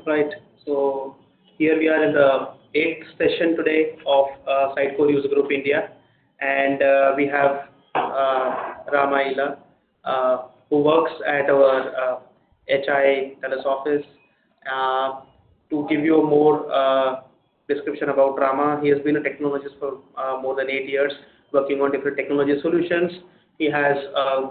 Right. So here we are in the eighth session today of Sitecore User Group India, and we have Rama Ila, who works at our HI Dallas office. To give you a more description about Rama, he has been a technologist for more than 8 years, working on different technology solutions. He has uh,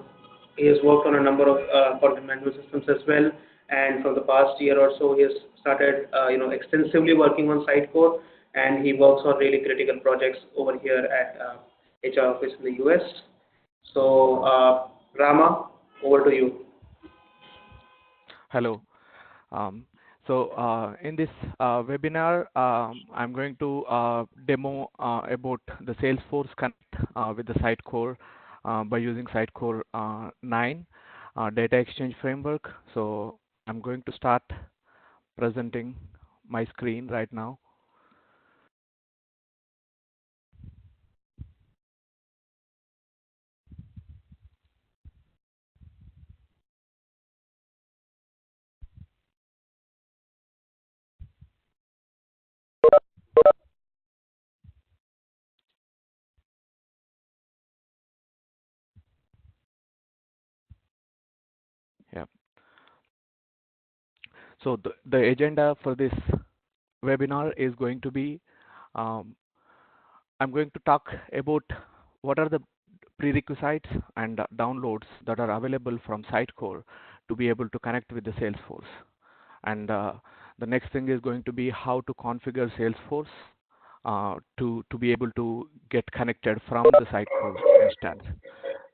he has worked on a number of content management systems as well, and from the past year or so, he has started, extensively working on Sitecore, and he works on really critical projects over here at HR office in the US. So, Rama, over to you. Hello. Um, in this webinar, I'm going to demo about the Salesforce Connect with the Sitecore by using Sitecore 9 data exchange framework. So I'm going to start presenting my screen right now. Yeah. So the agenda for this webinar is going to be um, I'm going to talk about what are the prerequisites and downloads that are available from Sitecore to be able to connect with the Salesforce. And the next thing is going to be how to configure Salesforce to be able to get connected from the Sitecore instance.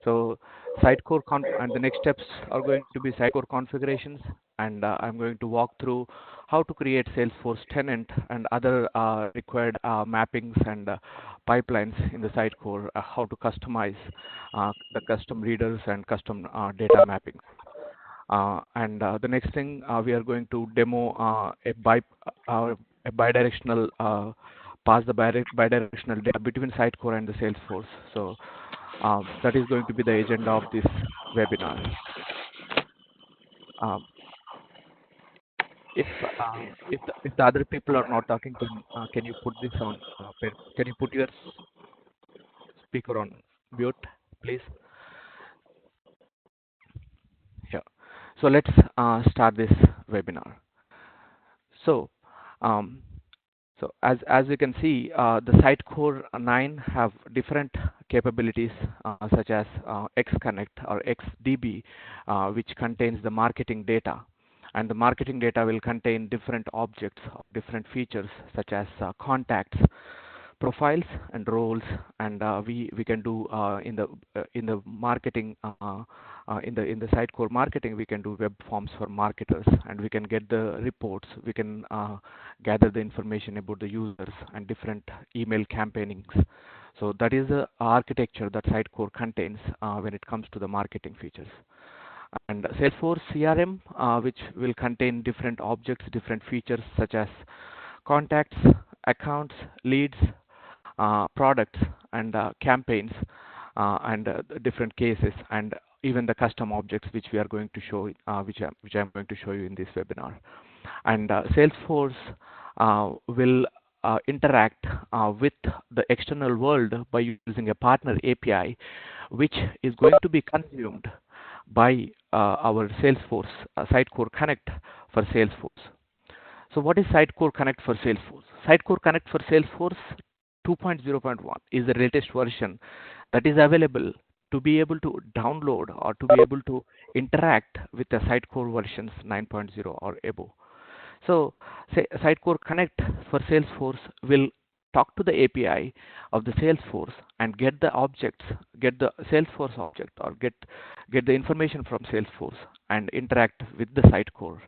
So and the next steps are going to be Sitecore configurations, and I'm going to walk through how to create Salesforce tenant and other required mappings and pipelines in the Sitecore, how to customize the custom readers and custom data mappings. And the next thing we are going to demo a bidirectional pass the bidirectional data between Sitecore and the Salesforce. So that is going to be the agenda of this webinar. Um, if the other people are not talking, can you put this on? Can you put your speaker on mute, please? Yeah. So let's start this webinar. So um, as you can see, the Sitecore 9 have different capabilities such as XConnect or XDB, which contains the marketing data. And the marketing data will contain different objects, different features such as contacts, profiles, and roles. And we can do in the marketing in the Sitecore marketing, we can do web forms for marketers, and we can get the reports. We can gather the information about the users and different email campaignings. So that is the architecture that Sitecore contains when it comes to the marketing features. And Salesforce CRM, which will contain different objects, different features such as contacts, accounts, leads, products, and campaigns, and different cases, and even the custom objects which we are going to show, which I'm going to show you in this webinar. And Salesforce will interact with the external world by using a partner API, which is going to be consumed by our Salesforce Sitecore Connect for Salesforce. So what is Sitecore Connect for Salesforce? Sitecore Connect for Salesforce 2.0.1 is the latest version that is available to be able to download or to be able to interact with the Sitecore versions 9.0 or above. So Sitecore Connect for Salesforce will talk to the API of the Salesforce and get the objects, get the Salesforce object, or get the information from Salesforce and interact with the Sitecore,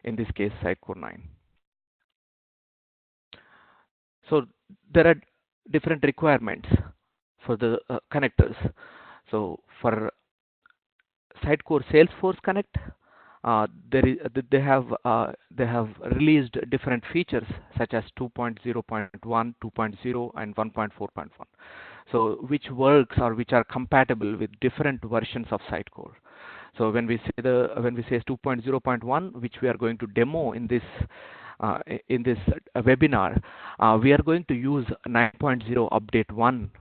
in this case Sitecore 9. So there are different requirements for the connectors. So for Sitecore Salesforce Connect, they have released different features such as 2.0.1, 2.0, and 1.4.1. So which works or which are compatible with different versions of Sitecore. So when we say 2.0.1, which we are going to demo in this in this webinar, we are going to use 9.0 update 1,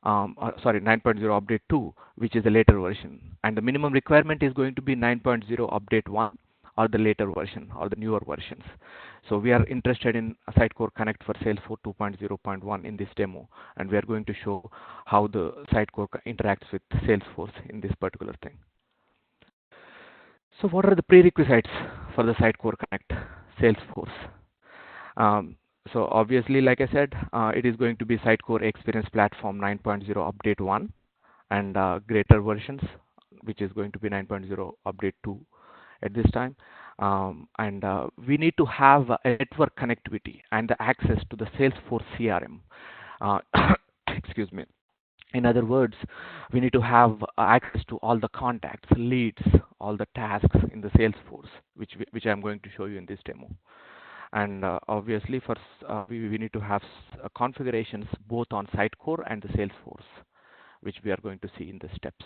9.0 update 2, which is the later version. And the minimum requirement is going to be 9.0 update 1 or the later version or the newer versions. So we are interested in Sitecore Connect for Salesforce 2.0.1 in this demo, and we are going to show how the Sitecore interacts with Salesforce in this particular thing. So what are the prerequisites for the Sitecore Connect Salesforce? So obviously, like I said, it is going to be Sitecore Experience Platform 9.0 Update 1 and greater versions, which is going to be 9.0 Update 2 at this time. And we need to have a network connectivity and the access to the Salesforce CRM. Excuse me. In other words, we need to have access to all the contacts, leads, all the tasks in the Salesforce, which I'm going to show you in this demo. And obviously, we need to have configurations both on Sitecore and the Salesforce, which we are going to see in the steps.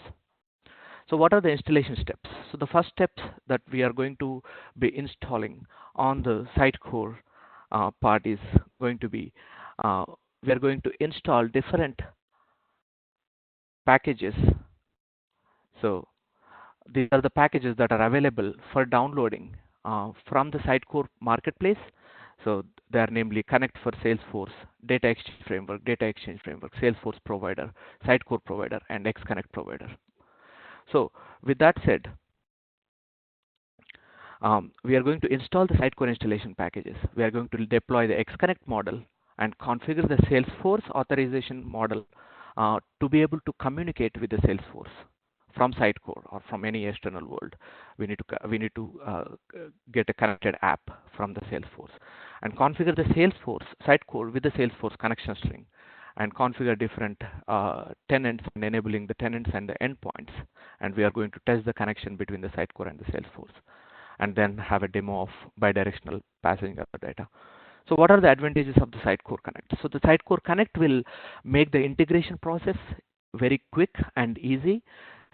So what are the installation steps? So the first step that we are going to be installing on the Sitecore part is going to be, we are going to install different packages. So these are the packages that are available for downloading from the Sitecore marketplace. So they are namely Connect for Salesforce, Data Exchange Framework, Salesforce Provider, Sitecore Provider, and XConnect Provider. So with that said, we are going to install the Sitecore installation packages. We are going to deploy the XConnect model and configure the Salesforce authorization model to be able to communicate with the Salesforce from Sitecore or from any external world. We need to get a connected app from the Salesforce and configure the Salesforce Sitecore with the Salesforce connection string and configure different tenants and enabling the tenants and the endpoints. And we are going to test the connection between the Sitecore and the Salesforce, and then have a demo of bidirectional passing of the data. So what are the advantages of the Sitecore Connect? So the Sitecore Connect will make the integration process very quick and easy.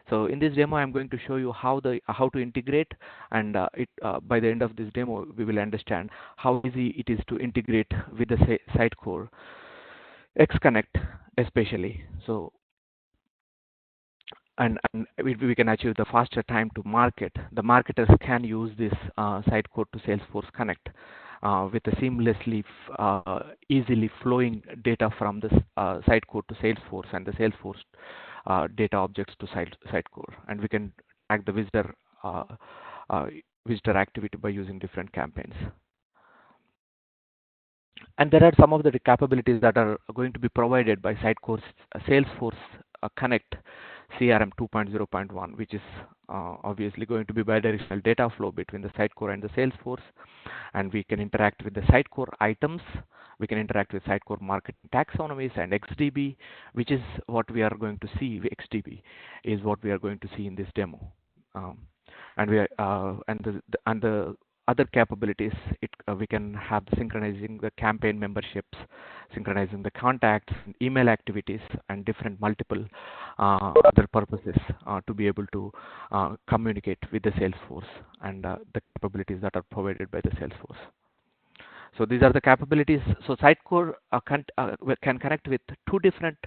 So in this demo, I'm going to show you how to integrate, and by the end of this demo, we will understand how easy it is to integrate with the Sitecore XConnect, especially. So and we can achieve the faster time to market. The marketers can use this Sitecore to Salesforce Connect with a seamlessly, easily flowing data from the Sitecore to Salesforce and the Salesforce data objects to Sitecore, and we can track the visitor activity by using different campaigns. And there are some of the capabilities that are going to be provided by Sitecore's Salesforce Connect CRM 2.0.1, which is obviously going to be bidirectional data flow between the Sitecore and the Salesforce, and we can interact with the Sitecore items. We can interact with Sitecore marketing taxonomies and XDB, which is what we are going to see. XDB is what we are going to see in this demo, and the other capabilities, we can have synchronizing the campaign memberships, synchronizing the contacts, email activities, and different multiple other purposes to be able to communicate with the Salesforce and the capabilities that are provided by the Salesforce. So these are the capabilities. So Sitecore can connect with two different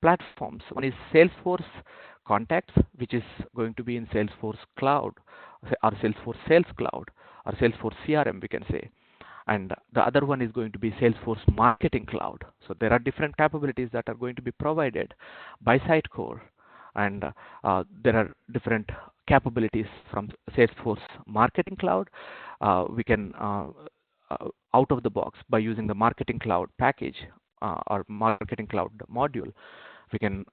platforms. One is Salesforce Contacts, which is going to be in Salesforce Cloud, or Salesforce Sales Cloud, or Salesforce CRM, we can say. And the other one is going to be Salesforce Marketing Cloud. So there are different capabilities that are going to be provided by Sitecore, and there are different capabilities from Salesforce Marketing Cloud. We can out of the box, by using the Marketing Cloud package or Marketing Cloud module, we can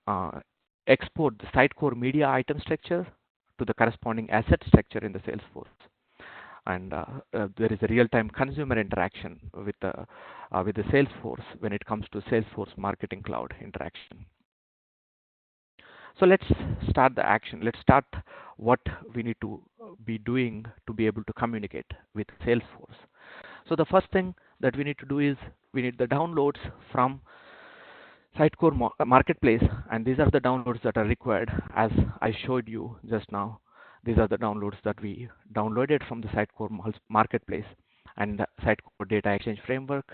export the Sitecore media item structure to the corresponding asset structure in the Salesforce. And there is a real-time consumer interaction with the Salesforce when it comes to Salesforce Marketing Cloud interaction. So let's start the action. Let's start what we need to be doing to be able to communicate with Salesforce. So the first thing that we need to do is we need the downloads from Sitecore marketplace, and these are the downloads that are required. As I showed you just now, these are the downloads that we downloaded from the Sitecore marketplace, and the Sitecore Data Exchange Framework,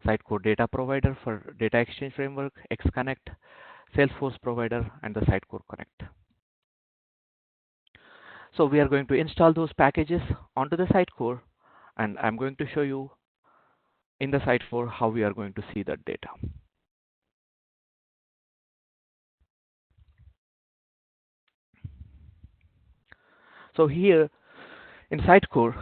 Sitecore Data Provider for Data Exchange Framework, XConnect, Salesforce Provider, and the Sitecore Connect. So we are going to install those packages onto the Sitecore, and I'm going to show you in the Sitecore how we are going to see that data. So here in Sitecore,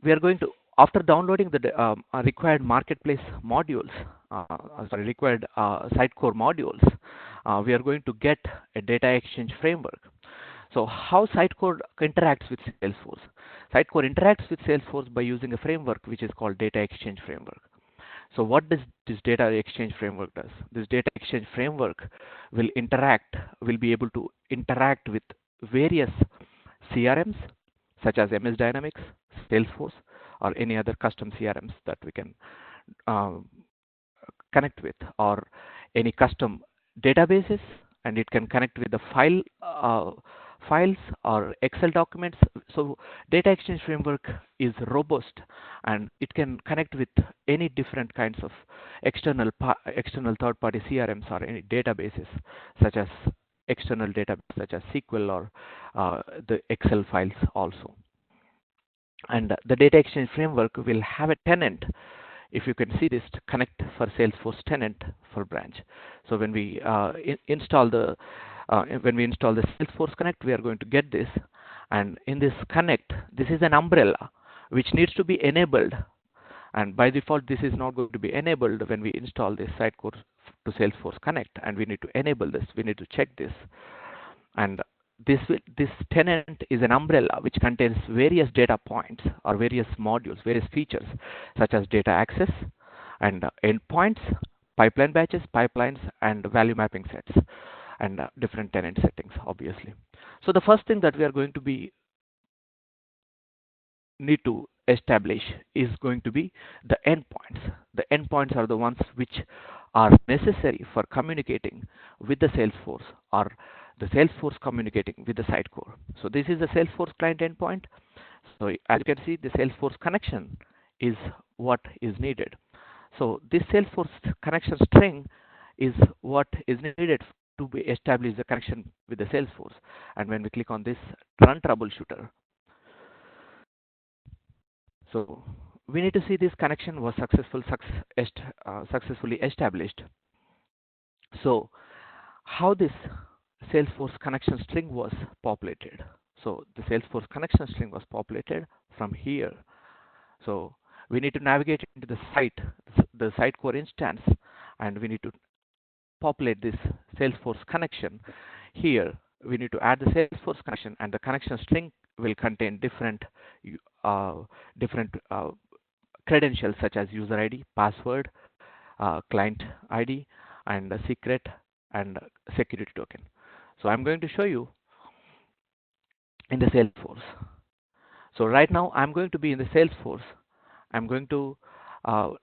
we are going to, after downloading the required marketplace modules, required Sitecore modules, we are going to get a data exchange framework. So how Sitecore interacts with Salesforce? Sitecore interacts with Salesforce by using a framework which is called Data Exchange Framework. So what does this Data Exchange Framework does? This Data Exchange Framework will be able to interact with various CRMs such as MS Dynamics, Salesforce, or any other custom CRMs that we can connect with, or any custom databases, and it can connect with the files or Excel documents. So Data Exchange Framework is robust, and it can connect with any different kinds of external third-party CRMs or any databases, such as external databases such as SQL or the Excel files also. And the Data Exchange Framework will have a tenant. If you can see this, connect for Salesforce tenant for branch. So when we install the Salesforce Connect, we are going to get this, and in this Connect, this is an umbrella which needs to be enabled. And by default, this is not going to be enabled when we install this Sitecore to Salesforce Connect, and we need to enable this. We need to check this, and this tenant is an umbrella which contains various data points or various modules, various features such as data access and endpoints, pipeline batches, pipelines, and value mapping sets, and different tenant settings, obviously. So the first thing that we are going to need to establish is going to be the endpoints. The endpoints are the ones which are necessary for communicating with the Salesforce, or the Salesforce communicating with the Sitecore. So this is the Salesforce client endpoint. So as you can see, the Salesforce connection is what is needed. So this Salesforce connection string is what is needed to establish the connection with the Salesforce. And when we click on this Run Troubleshooter, so we need to see this connection was successfully established. So how this Salesforce connection string was populated? So the Salesforce connection string was populated from here. So we need to navigate into the Sitecore instance, and we need to populate this Salesforce connection. Here we need to add the Salesforce connection, and the connection string will contain different credentials such as user ID, password, client ID, and a secret and security token. So I'm going to show you in the Salesforce. So right now I'm going to be in the Salesforce. I'm going to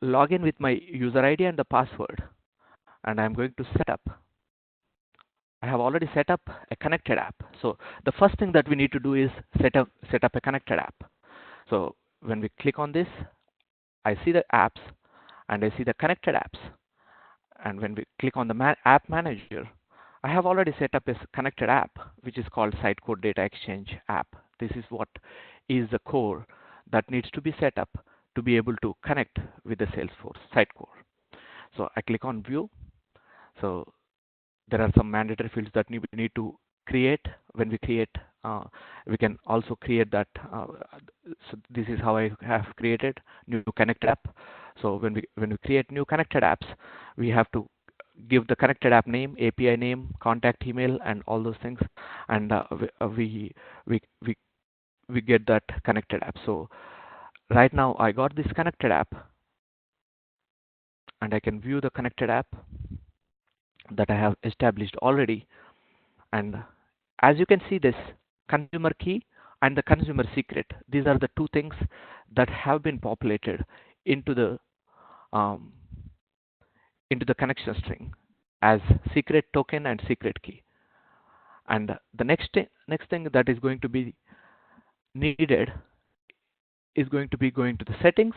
log in with my user ID and the password, and I'm going to set up. I have already set up a connected app. So the first thing that we need to do is set up a connected app. So when we click on this, I see the apps and I see the connected apps. And when we click on the app manager, I have already set up a connected app which is called Sitecore Data Exchange app. This is what is the core that needs to be set up to be able to connect with the Salesforce Sitecore. So I click on view. So there are some mandatory fields that we need to create. When we create, we can also create that. So this is how I have created new connected app. So when we create new connected apps, we have to give the connected app name, API name, contact email, and all those things, and we get that connected app. So right now I got this connected app, and I can view the connected app that I have established already. And as you can see, this consumer key and the consumer secret, these are the two things that have been populated into the connection string as secret token and secret key. And the next thing that is going to be needed is going to be going to the settings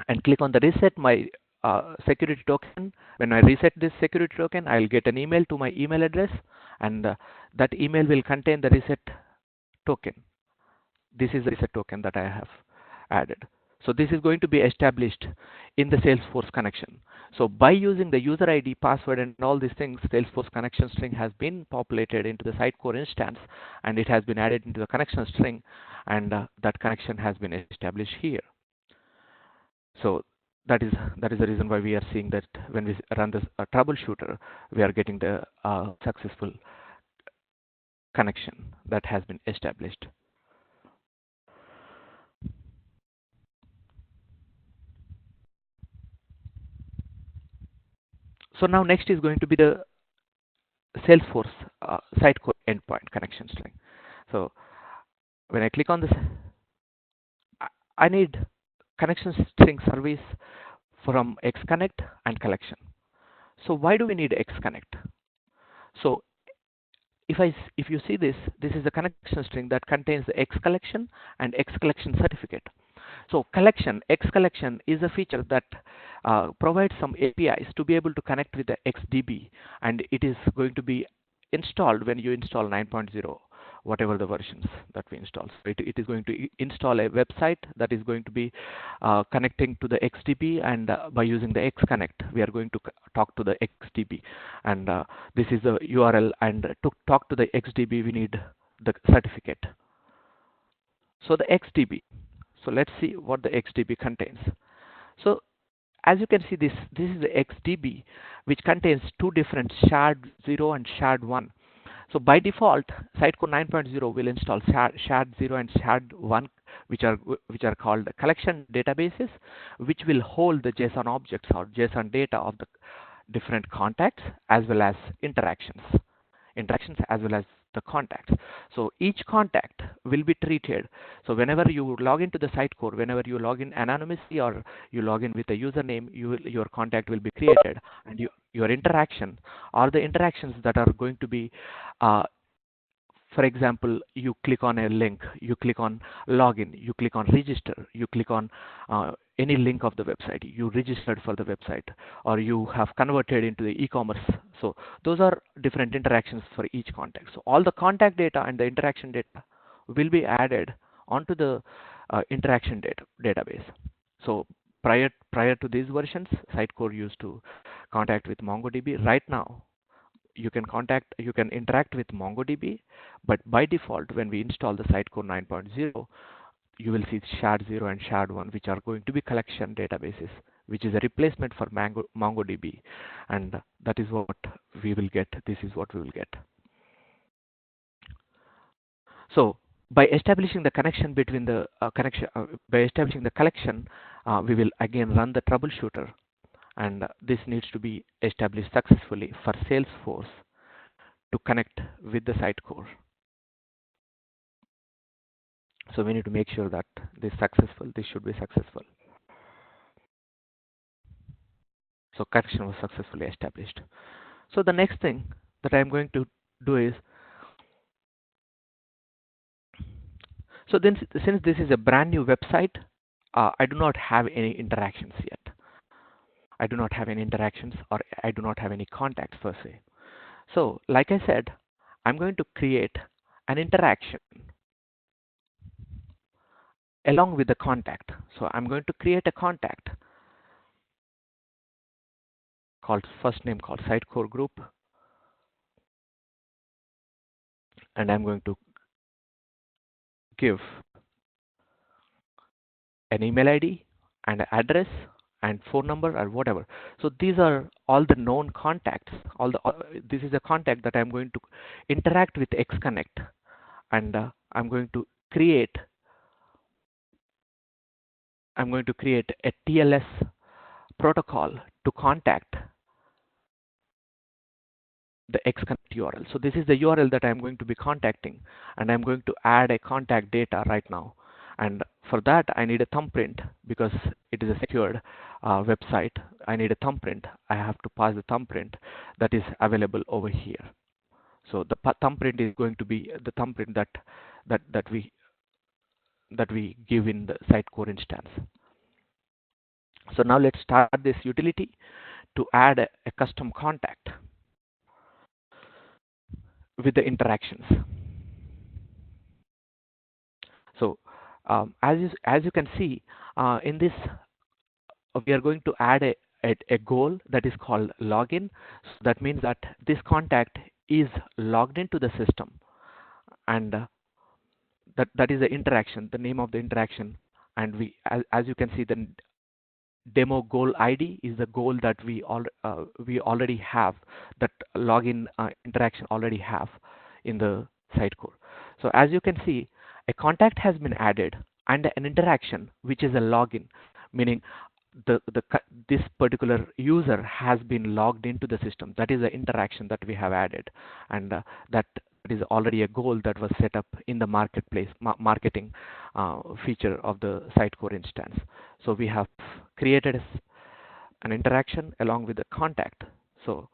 and click on the reset my security token. When I reset this security token, I'll get an email to my email address, and that email will contain the reset token. This is the reset token that I have added. So this is going to be established in the Salesforce connection. So by using the user ID, password, and all these things, Salesforce connection string has been populated into the Sitecore instance, and it has been added into the connection string, and that connection has been established here. So that is the reason why we are seeing that when we run this troubleshooter, we are getting the successful connection that has been established. So now next is going to be the Salesforce Sitecore endpoint connection string. So when I click on this, I need connection string service from Xconnect and collection. So why do we need Xconnect? So if you see this, this is a connection string that contains the X collection and X collection certificate. So X collection is a feature that provides some APIs to be able to connect with the XDB, and it is going to be installed when you install 9.0, whatever the versions that we install. So it is going to install a website that is going to be connecting to the XDB, and by using the Xconnect, we are going to talk to the XDB, and this is the URL, and to talk to the XDB, we need the certificate. So the XDB. So let's see what the XDB contains. So as you can see, this is the XDB, which contains two different shard 0 and shard 1. So by default, Sitecore 9.0 will install shard 0 and shard 1, which are called collection databases, which will hold the JSON objects or JSON data of the different contacts as well as interactions as well as the contacts. So each contact will be treated. So whenever you log into the Sitecore, whenever you log in anonymously or you log in with a username, your contact will be created, and your interaction or the interactions that are going to be for example, you click on a link, you click on login, you click on register, you click on any link of the website, you registered for the website, or you have converted into the e-commerce. So those are different interactions for each contact. So all the contact data and the interaction data will be added onto the interaction database. So prior to these versions, Sitecore used to contact with MongoDB. Right now, you can interact with MongoDB, but by default, when we install the Sitecore 9.0, you will see shard 0 and shard 1, which are going to be collection databases, which is a replacement for MongoDB, and that is what we will get. This is what we will get. So by establishing the connection between the collection, we will again run the troubleshooter, and this needs to be established successfully for Salesforce to connect with the Sitecore. So we need to make sure that this should be successful. So connection was successfully established. So the next thing that I'm going to do is, so then since this is a brand new website, I do not have any interactions yet. I do not have any interactions, or I do not have any contacts per se. So like I said, I'm going to create an interaction along with the contact. So I'm going to create a contact called first name called Sitecore group, and I'm going to give an email ID and an address and phone number or whatever. So these are all the known contacts. This is a contact that I'm going to interact with Xconnect, and I'm going to create a TLS protocol to contact the Xconnect URL. So this is the URL that I'm going to be contacting, and I'm going to add a contact data right now. And for that, I need a thumbprint because it is a secured website. I need a thumbprint. I have to pass the thumbprint that is available over here. So the thumbprint is going to be the thumbprint that we that we give in the Sitecore instance. So now let's start this utility to add a custom contact with the interactions. So as you can see in this, we are going to add a goal that is called login. So that means that this contact is logged into the system, and that is the interaction, the name of the interaction. And we, as you can see, the demo goal ID is the goal that we already have, that login interaction already have in the Sitecore. So as you can see, a contact has been added and an interaction which is a login, meaning this particular user has been logged into the system. That is the interaction that we have added, and that is already a goal that was set up in the marketplace marketing feature of the Sitecore instance. So we have created an interaction along with the contact. So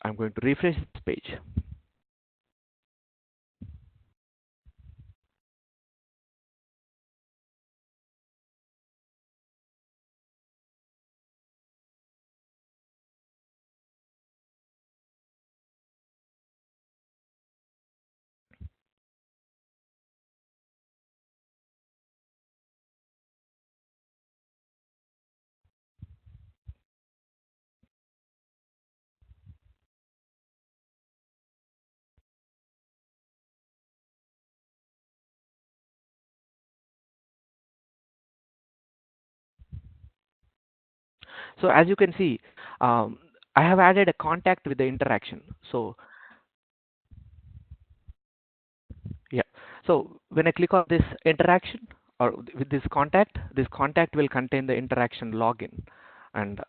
I'm going to refresh this page. So as you can see, I have added a contact with the interaction. So yeah, so when I click on this interaction or with this contact will contain the interaction login, and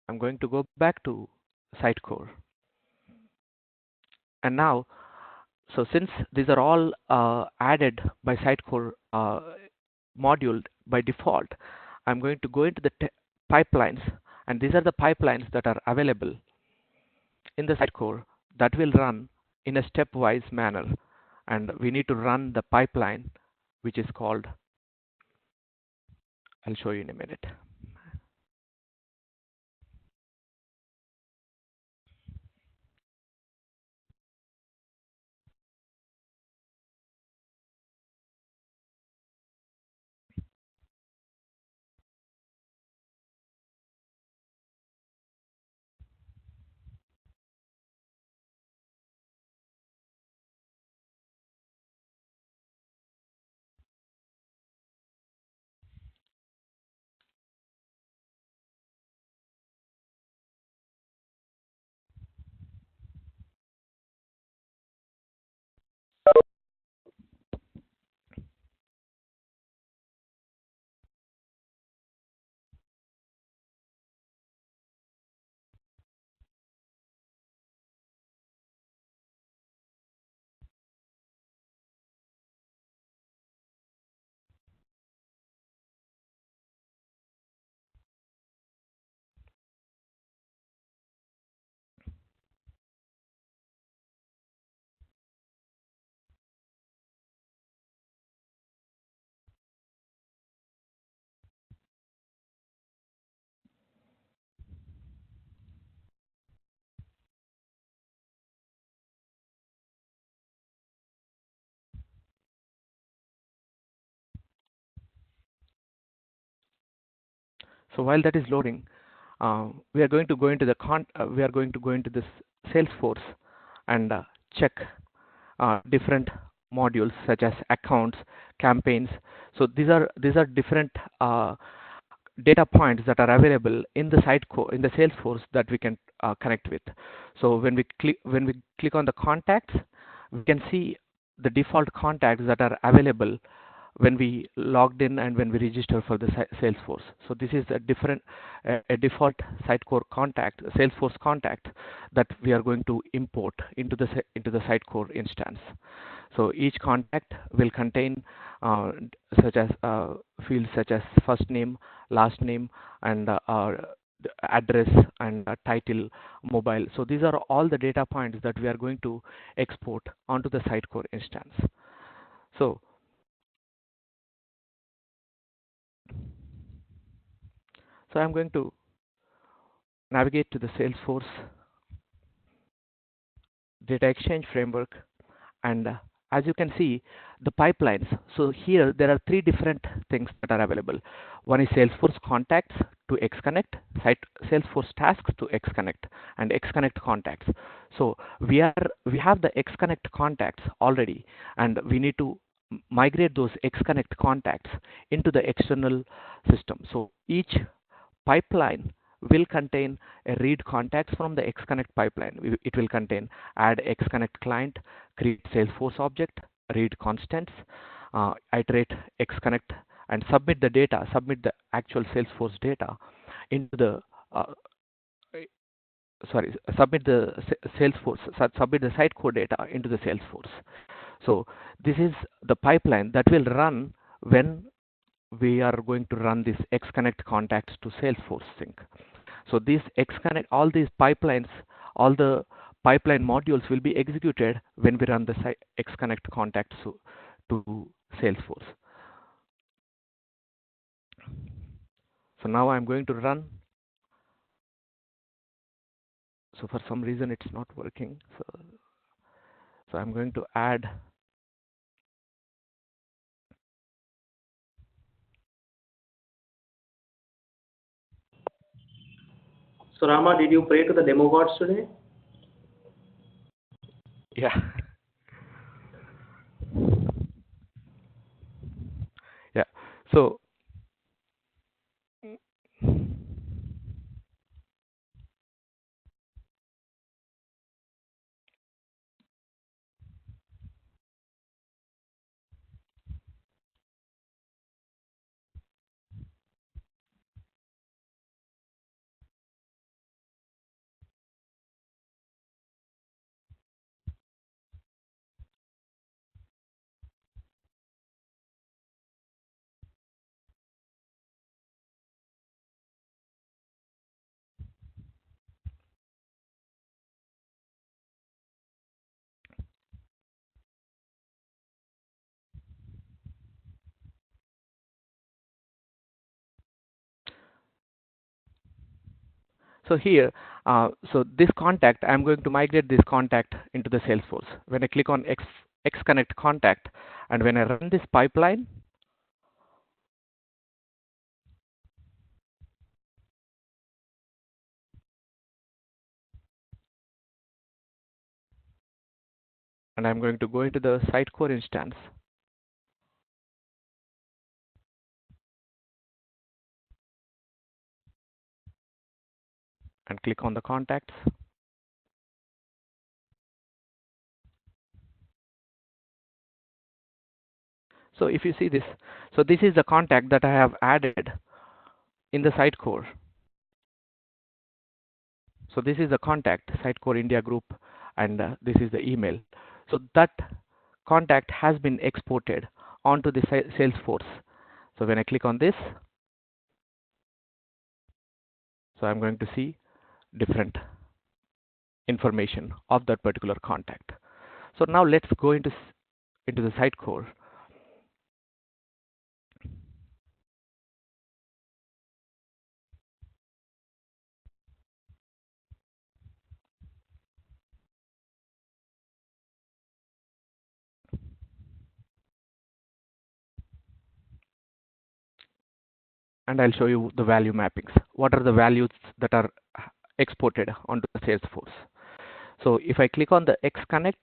I'm going to go back to Sitecore. And now, so since these are all added by Sitecore module by default, I'm going to go into the pipelines, and these are the pipelines that are available in the Sitecore that will run in a stepwise manner. And we need to run the pipeline, which is called, I'll show you in a minute. So while that is loading, we are going to go into this Salesforce and check different modules such as accounts, campaigns. So these are different data points that are available in the Sitecore, in the Salesforce, that we can connect with. So when we click on the contacts, we can see the default contacts that are available when we logged in and when we register for the Salesforce. So this is a default Sitecore contact, Salesforce contact, that we are going to import into the Sitecore instance. So each contact will contain such as fields such as first name, last name, and the address and title, mobile. So these are all the data points that we are going to export onto the Sitecore instance. So I'm going to navigate to the Salesforce Data Exchange Framework, and as you can see, the pipelines. So here there are three different things that are available. One is Salesforce Contacts to XConnect, Salesforce Tasks to XConnect, and XConnect Contacts. So we have the XConnect contacts already, and we need to migrate those XConnect contacts into the external system. So each pipeline will contain a read contacts from the XConnect pipeline. It will contain add XConnect client, create Salesforce object, read constants, iterate XConnect, and submit the data, submit the actual Salesforce data into the submit the submit the Sitecore data into the Salesforce. So this is the pipeline that will run when we are going to run this XConnect contacts to Salesforce sync. So these XConnect, all these pipelines, all the pipeline modules will be executed when we run the XConnect contacts to Salesforce. So now I'm going to run. So for some reason it's not working. So I'm going to add. So Rama, did you pray to the demo gods today? Yeah. Yeah. So here, so this contact, I'm going to migrate this contact into the Salesforce. When I click on XConnect contact, and when I run this pipeline, and I'm going to go into the Sitecore instance, and click on the contacts. So if you see this, so this is the contact that I have added in the Sitecore. So this is the contact, Sitecore India group, and this is the email. So that contact has been exported onto the Salesforce. So when I click on this, so I'm going to see different information of that particular contact. So now let's go into the Sitecore. And I'll show you the value mappings. What are the values that are exported onto the Salesforce? So if I click on the XConnect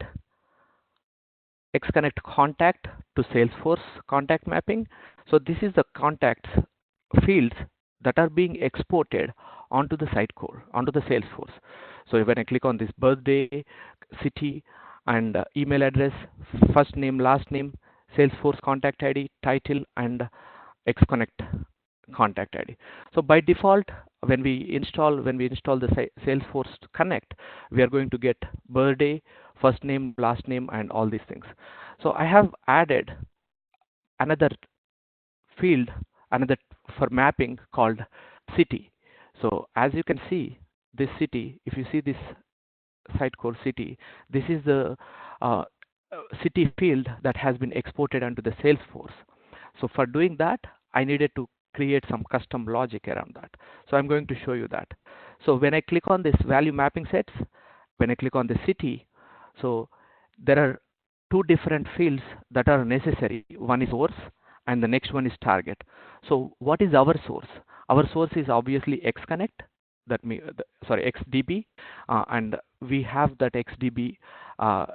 contact to Salesforce contact mapping, so this is the contacts fields that are being exported onto the Sitecore, onto the Salesforce. So when I click on this birthday, city, and email address, first name, last name, Salesforce contact ID, title, and XConnect contact ID. So by default, when we install the Salesforce Connect, we are going to get birthday, first name, last name, and all these things. So I have added another field, another for mapping called city. So as you can see, this city, if you see this Sitecore city, this is the uh, city field that has been exported onto the Salesforce. So for doing that, I needed to create some custom logic around that. So I'm going to show you that. So when I click on this value mapping sets, when I click on the city, so there are two different fields that are necessary. One is source and the next one is target. So what is our source? Our source is obviously Xconnect, that sorry, XDB, and we have that XDB uh,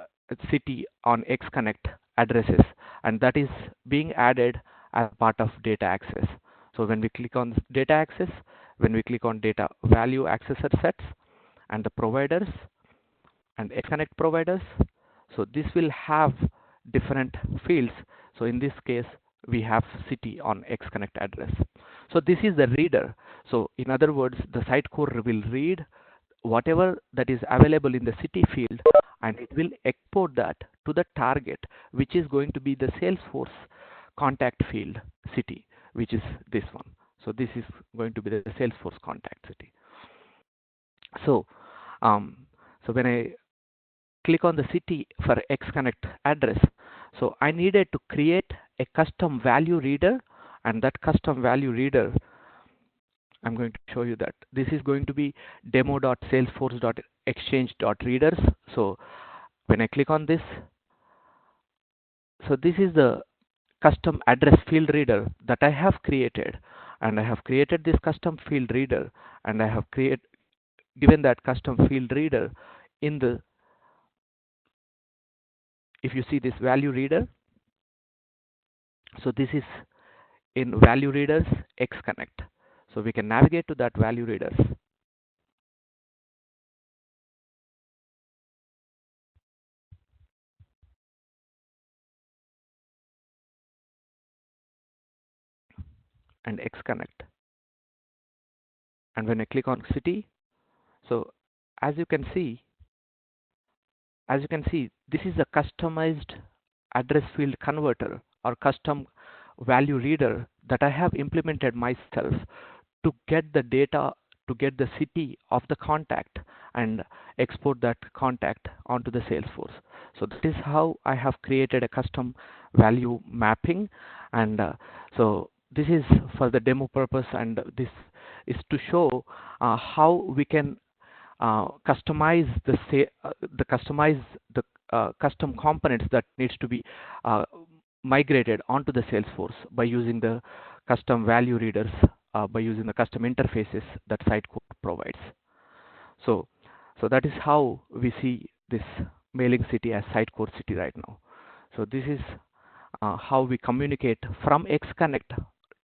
city on Xconnect addresses, and that is being added as part of data access. So when we click on data access, when we click on data value accessor sets and the providers and Xconnect providers, so this will have different fields. So in this case, we have city on Xconnect address. So this is the reader. So in other words, the Sitecore will read whatever that is available in the city field, and it will export that to the target, which is going to be the Salesforce contact field city, which is this one. So this is going to be the Salesforce contact city. So so when I click on the city for Xconnect address, so I needed to create a custom value reader, and that custom value reader, I'm going to show you that. This is going to be demo.salesforce.exchange.readers. So when I click on this, so this is the custom address field reader that I have created, and I have created this custom field reader, and I have given that custom field reader in the, if you see this value reader, so this is in value readers Xconnect. So we can navigate to that value readers. And Xconnect. And when I click on city, so as you can see, this is a customized address field converter or custom value reader that I have implemented myself to get the data, to get the city of the contact and export that contact onto the Salesforce. So that is how I have created a custom value mapping, and so this is for the demo purpose, and this is to show how we can customize the custom components that needs to be uh, migrated onto the Salesforce by using the custom value readers, by using the custom interfaces that Sitecore provides. So that is how we see this mailing city as Sitecore city right now. So this is how we communicate from Xconnect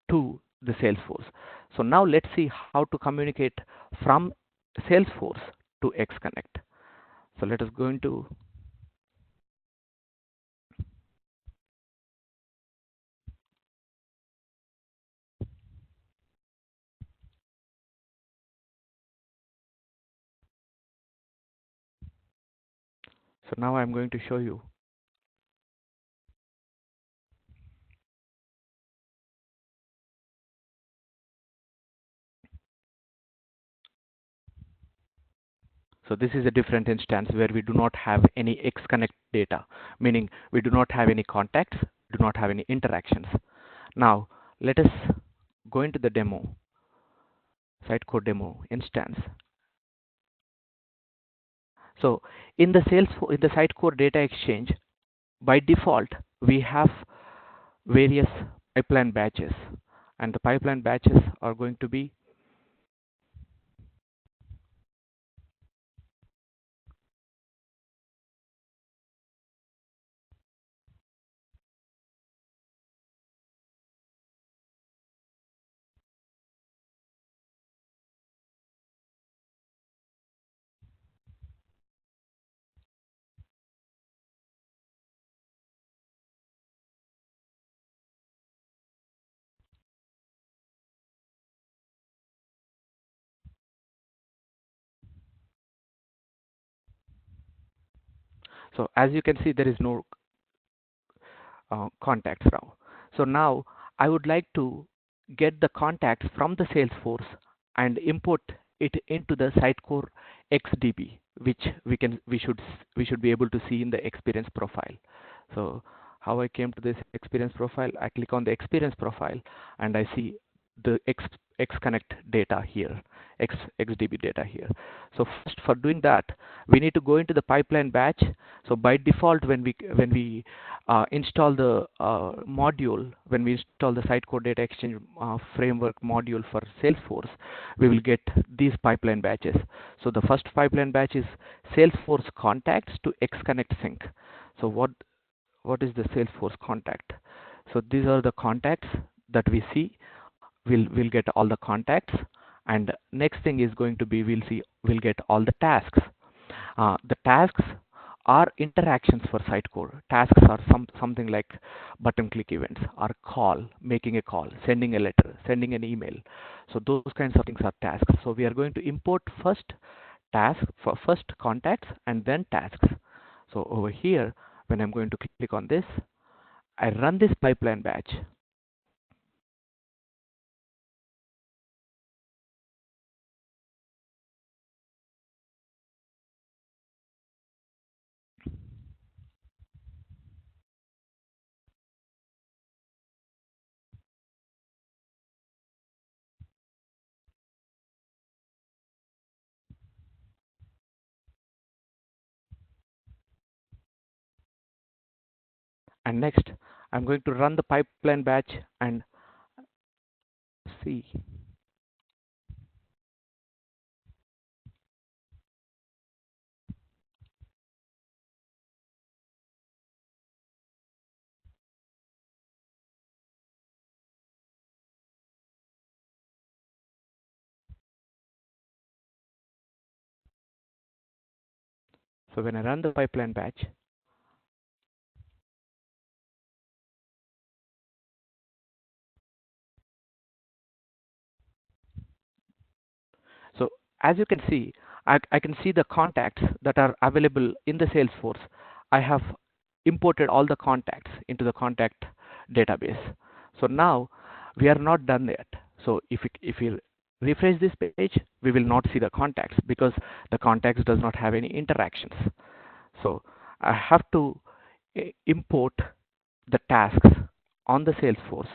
to the Salesforce. So now let's see how to communicate from Salesforce to Xconnect. So let us go into, so now I'm going to show you. So this is a different instance where we do not have any Xconnect data, meaning we do not have any contacts, do not have any interactions. Now let us go into the demo, Sitecore demo instance. So in the Sitecore data exchange, by default, we have various pipeline batches, and the pipeline batches are going to be So as you can see, there is no contacts now. So now I would like to get the contacts from the Salesforce and import it into the Sitecore XDB, which we should be able to see in the experience profile. So how I came to this experience profile, I click on the experience profile and I see the Connect data here, XDB data here. So first, for doing that, we need to go into the pipeline batch. So by default, when we install the module, when we install the Sitecore Data Exchange framework module for Salesforce, we will get these pipeline batches. So the first pipeline batch is Salesforce Contacts to Connect sync. So what is the Salesforce contact? So these are the contacts that we see. We'll get all the contacts, and next thing is going to be we'll get all the tasks. The tasks are interactions for Sitecore. Tasks are something like button click events, or call, making a call, sending a letter, sending an email. So those kinds of things are tasks. So we are going to import first first contacts and then tasks. So over here, when I'm going to click on this, I run this pipeline batch. And next, I'm going to run the pipeline batch and see. So when I run the pipeline batch, so as you can see, I can see the contacts that are available in the Salesforce. I have imported all the contacts into the contact database. So now we are not done yet. So if we refresh this page, we will not see the contacts because the contacts does not have any interactions. So I have to import the tasks on the Salesforce,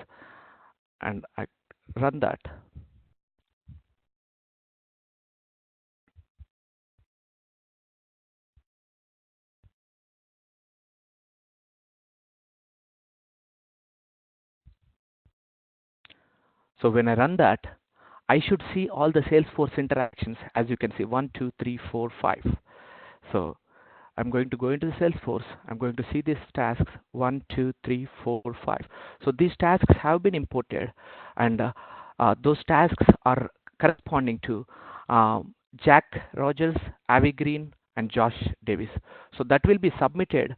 and I run that. So when I run that, I should see all the Salesforce interactions. As you can see, 1, 2, 3, 4, 5. So I'm going to go into the Salesforce. I'm going to see these tasks 1, 2, 3, 4, 5. So these tasks have been imported, and those tasks are corresponding to Jack Rogers, Avi Green, and Josh Davis. So that will be submitted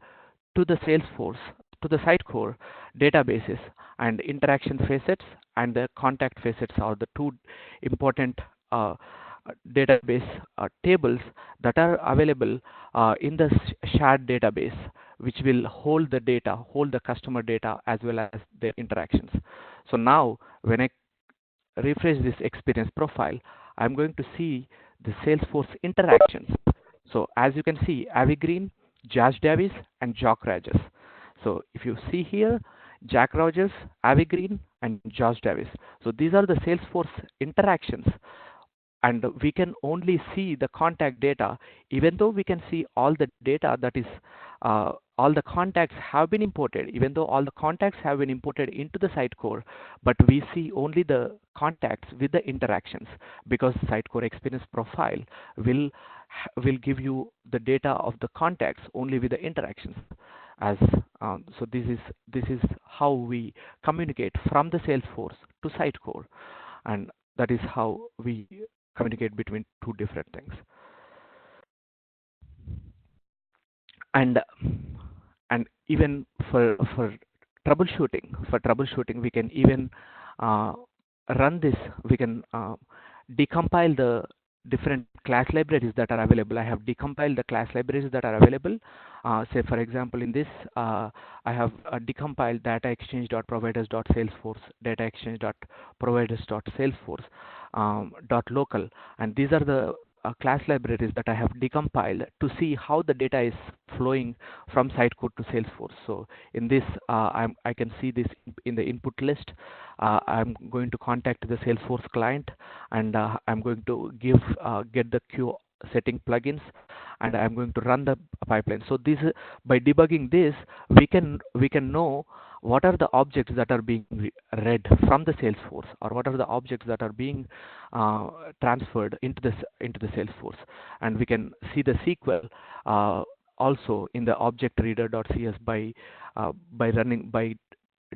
to the Salesforce, to the Sitecore databases, and interaction facets and the contact facets are the two important database tables that are available in the shared database, which will hold the data, hold the customer data as well as their interactions. So now when I refresh this experience profile, I'm going to see the Salesforce interactions. So as you can see, Avi Green, Josh Davis, and Jack Rogers. So if you see here, Jack Rogers, Avi Green, and Josh Davis. So these are the Salesforce interactions, and we can only see the contact data, even though we can see all the data, that is all the contacts have been imported, even though all the contacts have been imported into the Sitecore, but we see only the contacts with the interactions, because Sitecore experience profile will give you the data of the contacts only with the interactions. As so this is how we communicate from the Salesforce to Sitecore, and that is how we communicate between two different things. And even for troubleshooting, we can even run this. We can decompile the different class libraries that are available. I have decompiled the class libraries that are available. Say for example, in this, I have decompiled data exchange.providers.salesforce, data exchange.providers.salesforce, .local, and these are the class libraries that I have decomiled to see how the data is flowing from Sitecore to Salesforce. So in this, I can see this in the input list. I'm going to contact the Salesforce client, and I'm going to get the queue setting plugins, and I'm going to run the pipeline. So this, by debugging this, we can know what are the objects that are being read from the Salesforce, or what are the objects that are being transferred into the Salesforce, and we can see the SQL also in the object reader.cs by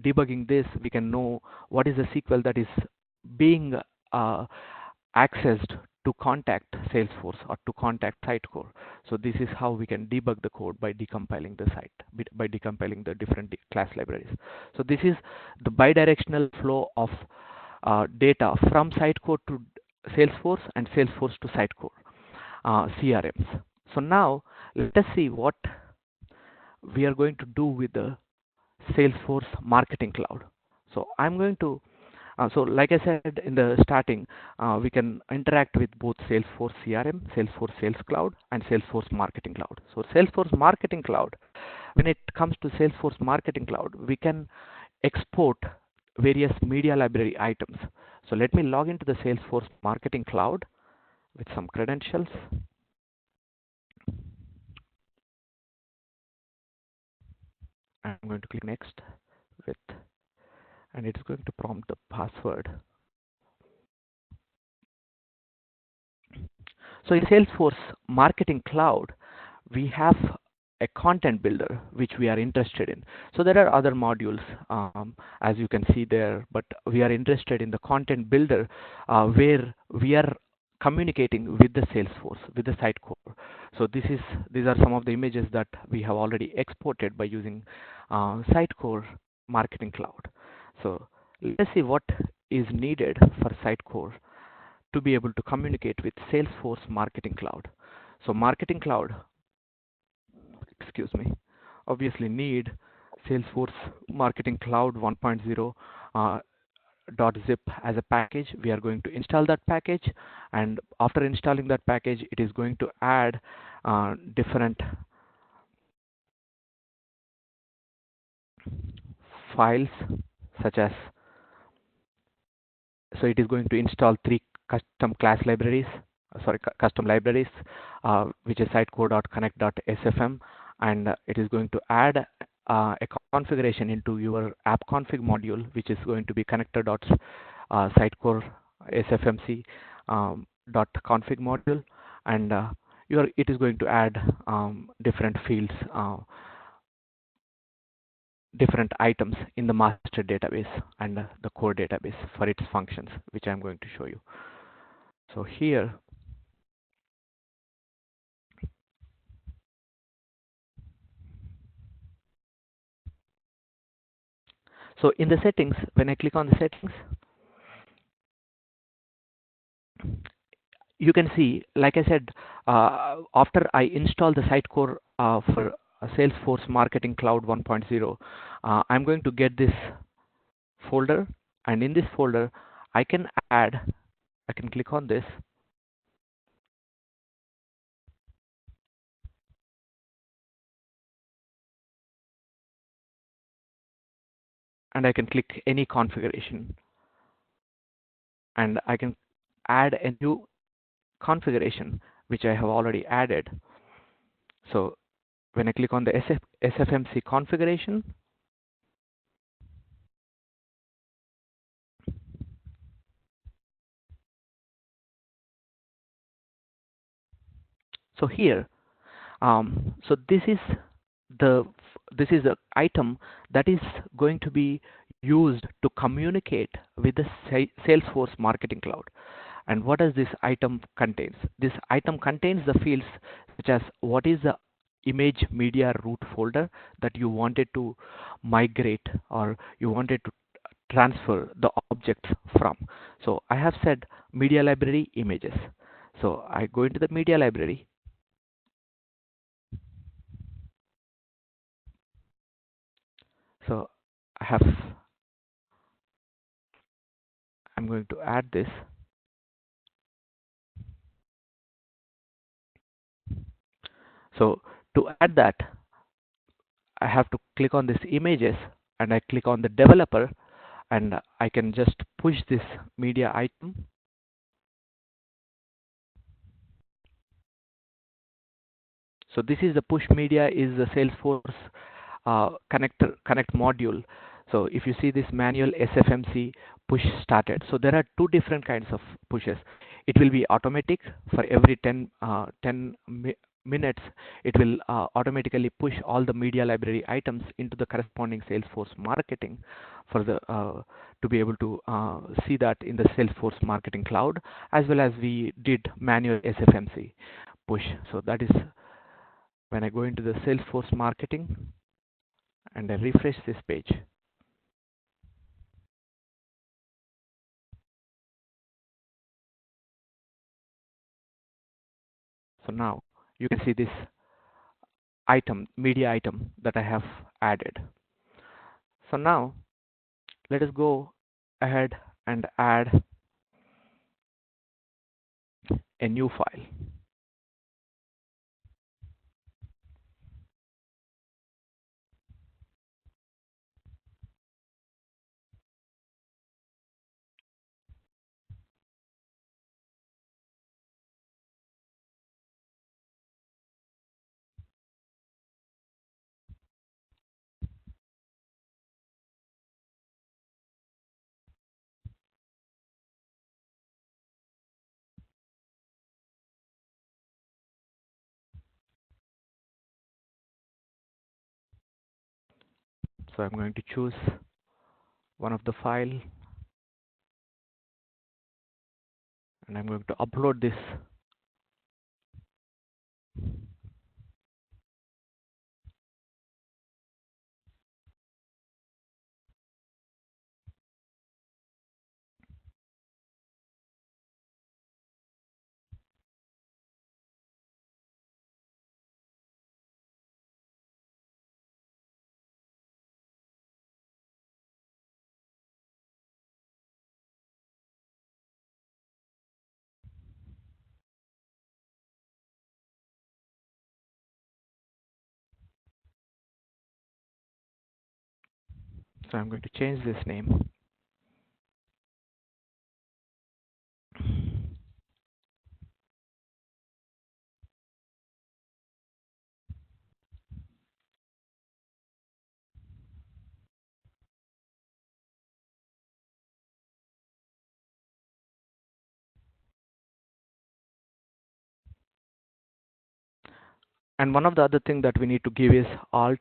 debugging this. We can know what is the SQL that is being accessed to contact Salesforce or to contact Sitecore. So this is how we can debug the code by decompiling the by decompiling the different class libraries. So this is the bidirectional flow of data from Sitecore to Salesforce and Salesforce to Sitecore CRMs. So now let us see what we are going to do with the Salesforce Marketing Cloud. So I'm going to so like I said in the starting, we can interact with both Salesforce CRM, Salesforce Sales Cloud, and Salesforce Marketing Cloud. So Salesforce Marketing Cloud, when it comes to Salesforce Marketing Cloud, we can export various media library items. So let me log into the Salesforce Marketing Cloud with some credentials. I'm going to click next with, and it is going to prompt the password. So in Salesforce Marketing Cloud, we have a content builder which we are interested in. So there are other modules as you can see there, but we are interested in the content builder where we are communicating with the Salesforce, with the Sitecore. So these are some of the images that we have already exported by using Sitecore Marketing Cloud. So let's see what is needed for Sitecore to be able to communicate with Salesforce Marketing Cloud. So Marketing Cloud, excuse me, obviously need Salesforce Marketing Cloud 1.0 .zip as a package. We are going to install that package, and after installing that package, it is going to add different files such as, so it is going to install 3 custom class libraries, custom libraries, which is sitecore.connect.sfm, and it is going to add a configuration into your app config module, which is going to be connector.sitecore sfmc .config module, and it is going to add different fields, different items in the master database and the core database for its functions, which I'm going to show you. So here, so in the settings, when I click on the settings, you can see, like I said, after I install the Sitecore for Salesforce Marketing Cloud 1.0, I'm going to get this folder, and in this folder, I can click on this, and I can click any configuration, and I can add a new configuration which I have already added. So when I click on the SFMC configuration, so here, so this is the item that is going to be used to communicate with the Salesforce Marketing Cloud. And what does this item contains? This item contains the fields such as what is the image media root folder that you wanted to migrate, or you wanted to transfer the objects from. So I have said media library images. So I go into the media library. So I'm going to add this. So to add that, I have to click on this images and I click on the developer, and I can just push this media item. So this is the push media is the Salesforce Connect module. So if you see this manual SFMC push started, so there are two different kinds of pushes. It will be automatic for every 10 minutes. It will automatically push all the media library items into the corresponding Salesforce marketing for the to be able to see that in the Salesforce Marketing Cloud, as well as we did manual SFMC push. So that is when I go into the Salesforce marketing and I refresh this page. So now you can see this item, media item that I have added. So now let us go ahead and add a new file. So I'm going to choose one of the file and I'm going to upload this. So I'm going to change this name. And one of the other thing that we need to give is Alt.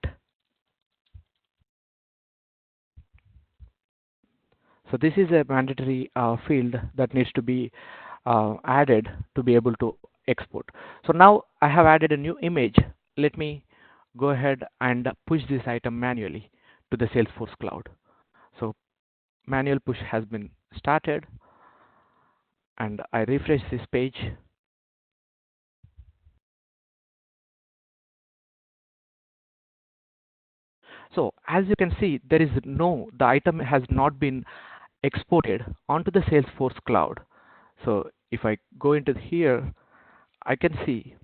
So this is a mandatory field that needs to be added to be able to export. So now I have added a new image. Let me go ahead and push this item manually to the Salesforce Cloud. So manual push has been started and I refresh this page. So as you can see, the item has not been exported onto the Salesforce Cloud. So if I go into here, I can see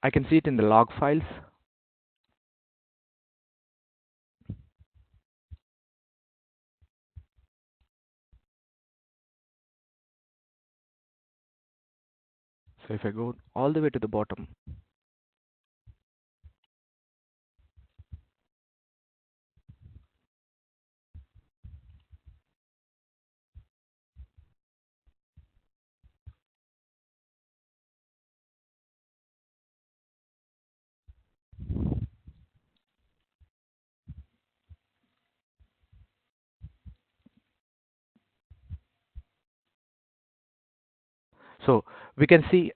it in the log files. So if I go all the way to the bottom, so we can see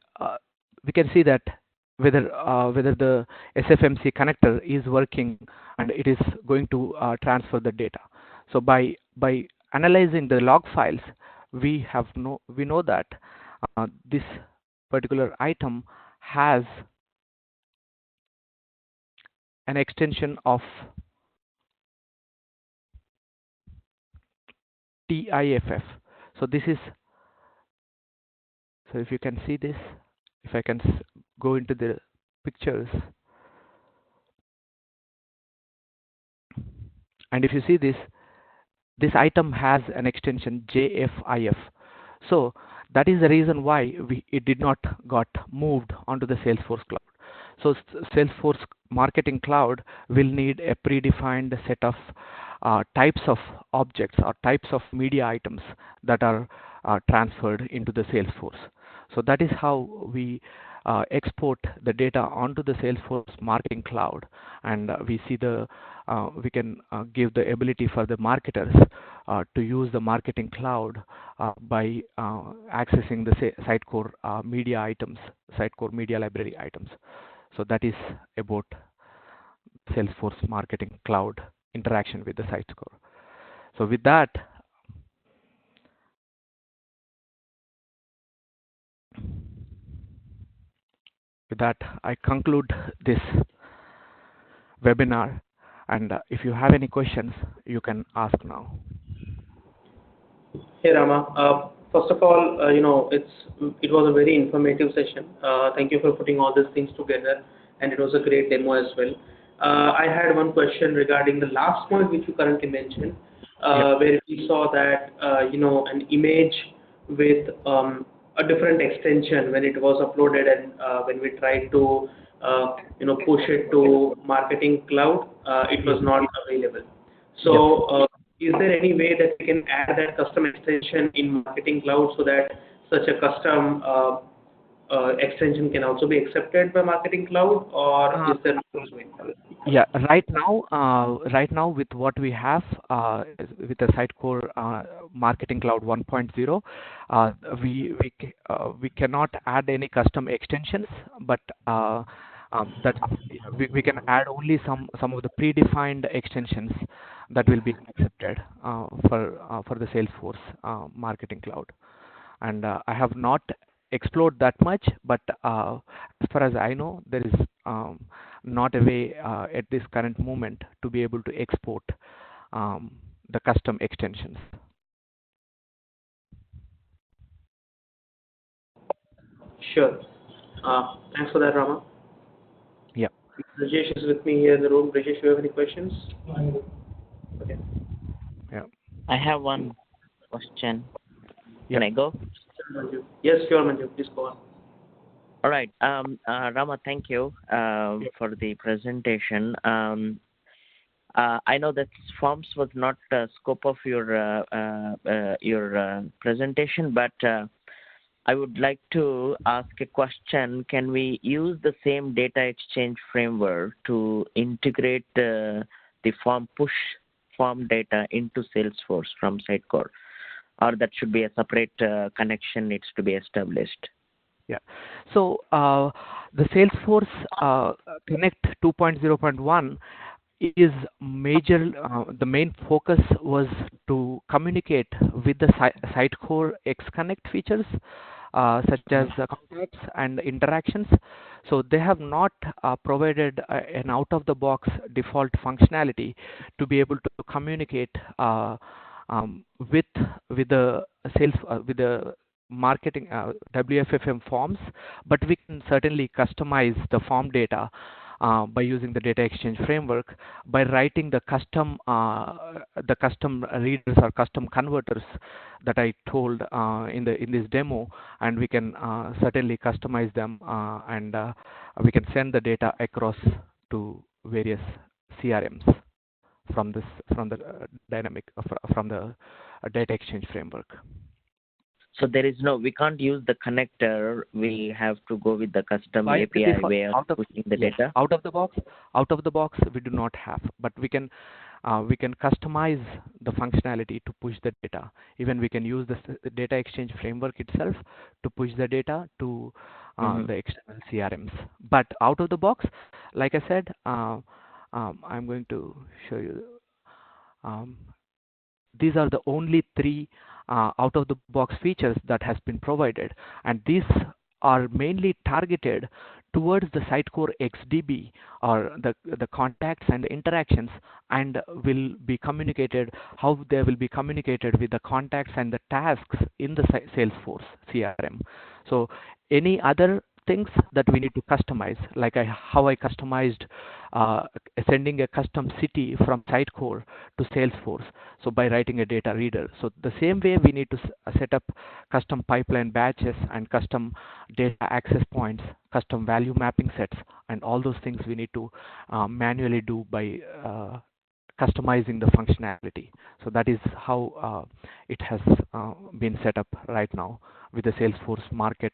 that whether the SFMC connector is working and it is going to transfer the data. So by analyzing the log files, we know that this particular item has an extension of TIFF. So this is, so if you can see this, if I can go into the pictures, and if you see this item has an extension JFIF. So that is the reason why it did not got moved onto the Salesforce Cloud. So Salesforce Marketing Cloud will need a predefined set of types of objects or types of media items that are transferred into the Salesforce. So that is how we export the data onto the Salesforce Marketing Cloud, and we can give the ability for the marketers to use the Marketing Cloud by accessing the Sitecore media items, Sitecore media library items. So that is about Salesforce Marketing Cloud interaction with the Sitecore. So with that, I conclude this webinar, and if you have any questions, you can ask now. Hey Rama, first of all, it was a very informative session. Thank you for putting all these things together, and it was a great demo as well. I had one question regarding the last point which you currently mentioned, where we saw that an image with a different extension when it was uploaded, and when we tried to push it to Marketing Cloud, it was not available. So is there any way that we can add that custom extension in Marketing Cloud so that such a custom extension can also be accepted by Marketing Cloud, or is there no way? Yeah, right now with what we have with the Sitecore Marketing Cloud 1.0, we cannot add any custom extensions, but that we can add only some of the predefined extensions that will be accepted for the Salesforce Marketing Cloud. And I have not explored that much, but as far as I know, there is not a way at this current moment to be able to export the custom extensions. Sure. Thanks for that, Rama. Yeah. Rajesh is with me here in the room. Rajesh, you have any questions? Okay. Yeah. I have one question. Yeah. Can I go? Yes, sure, Manju. Please go on. All right. Rama, thank you for the presentation. I know that forms was not scope of your presentation, but I would like to ask a question. Can we use the same data exchange framework to integrate the push form data into Salesforce from Sitecore, or that should be a separate connection needs to be established? Yeah. So the Salesforce Connect 2.0.1 is major. The main focus was to communicate with the Sitecore X Connect features, such as contacts and interactions. So they have not provided an out-of-the-box default functionality to be able to communicate with the marketing WFFM forms, but we can certainly customize the form data by using the data exchange framework by writing the custom readers or custom converters that I told in this demo, and we can certainly customize them, and we can send the data across to various CRMs from the data exchange framework. So there is we can't use the connector. We have to go with the custom API way of pushing the data. Out of the box, we do not have, but we can customize the functionality to push the data. Even we can use the data exchange framework itself to push the data to the external CRMs. But out of the box, like I said, I'm going to show you. These are the only three out-of-the-box features that has been provided, and these are mainly targeted towards the Sitecore XDB or the contacts and interactions, and will be communicated how they will be communicated with the contacts and the tasks in the Salesforce CRM. So any other things that we need to customize, like how I customized sending a custom city from Sitecore to Salesforce, so by writing a data reader. So the same way we need to set up custom pipeline batches and custom data access points, custom value mapping sets, and all those things we need to manually do by customizing the functionality. So that is how it has been set up right now with the Salesforce Market,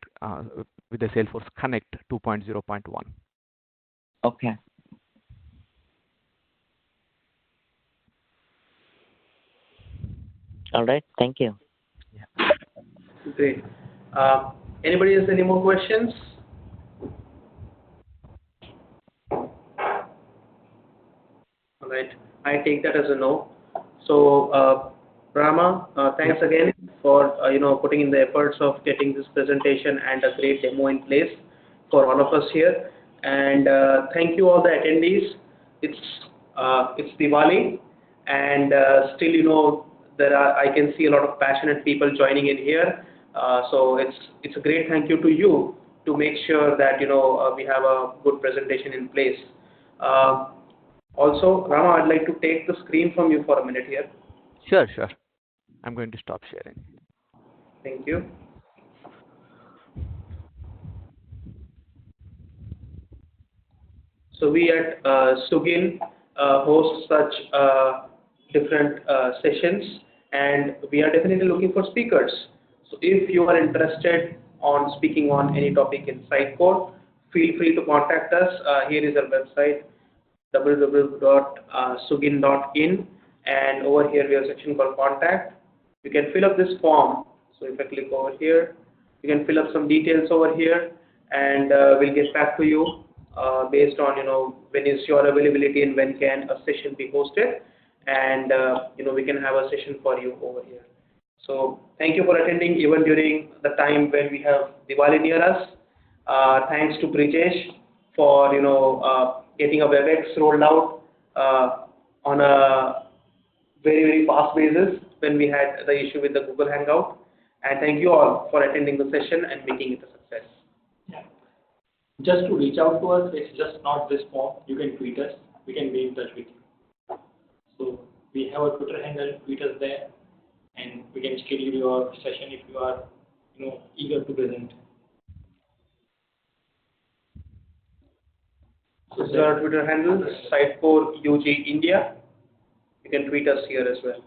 with the Salesforce Connect 2.0.1. Okay. All right. Thank you. Yeah. Great. Anybody has any more questions? All right. I take that as a no. So, Rama, thanks again for putting in the efforts of getting this presentation and a great demo in place for all of us here. And thank you all the attendees. It's Diwali, and still I can see a lot of passionate people joining in here. So it's a great thank you to you to make sure that we have a good presentation in place. Also, Rama, I'd like to take the screen from you for a minute here. Sure. I'm going to stop sharing. Thank you. So we at Sugin host such different sessions, and we are definitely looking for speakers. So if you are interested on speaking on any topic in Sitecore, feel free to contact us. Here is our website, www.sugin.in, and over here we have a section called Contact. You can fill up this form. So if I click over here, you can fill up some details over here, and we'll get back to you based on when is your availability and when can a session be hosted, and we can have a session for you over here. So thank you for attending even during the time when we have Diwali near us. Thanks to Brijesh for getting a WebEx rolled out on a very fast basis when we had the issue with the Google Hangout. And thank you all for attending the session and making it a success. Yeah. Just to reach out to us, it's just not this form. You can tweet us. We can be in touch with you. So we have a Twitter handle. Tweet us there, and we can schedule your session if you are eager to present. So this is our Twitter handle, Sitecore UG India. You can tweet us here as well.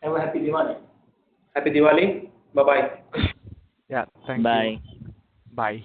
Have a happy Diwali. Happy Diwali. Bye-bye. Yeah, thank you. Bye. Bye.